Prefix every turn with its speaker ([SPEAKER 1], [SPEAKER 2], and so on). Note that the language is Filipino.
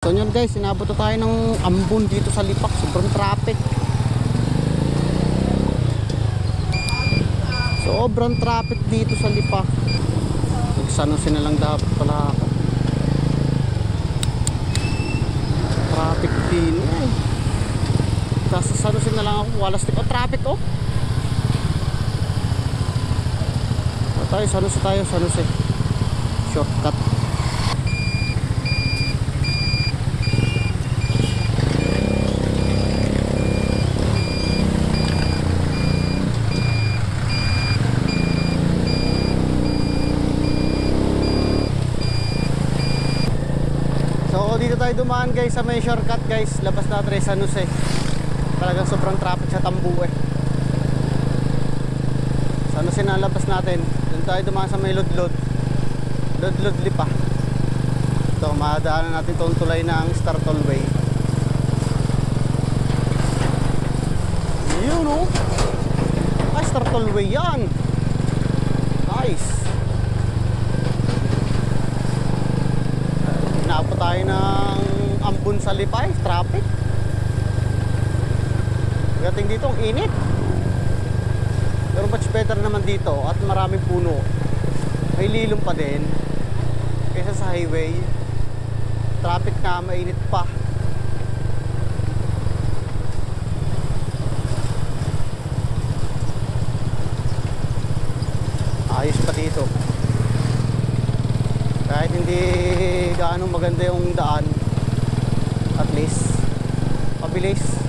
[SPEAKER 1] So yun guys, inabot na tayo ng Ambon dito sa Lipa. Sobrang traffic. Sobrang traffic dito sa Lipa. Nagsanusin na lang dapat pala ako. Traffic din eh. Sasanusin na lang ako. Walas tip. Oh, traffic oh. Tayo, sanusi. Shortcut. So dito tayo dumaan guys sa may shortcut guys. Labas na tayo sa San Jose. Talagang sobrang traffic sa Tambu eh. San Jose na labas natin. Doon tayo dumaan sa may Ludlod Lipa. Ito, madaanan natin itong tulay ng Star Tollway. Yun o. Ay, Star Tollway yan. Nice. Napo tayo ng Ambon sa Lipa eh. Traffic. Pagdating dito, ang init. Pero much better naman dito at maraming puno. May lilom pa din kaysa sa highway. Traffic na, mainit pa. Ayos pa dito. Kahit hindi gaano maganda yung daan, at least mabilis.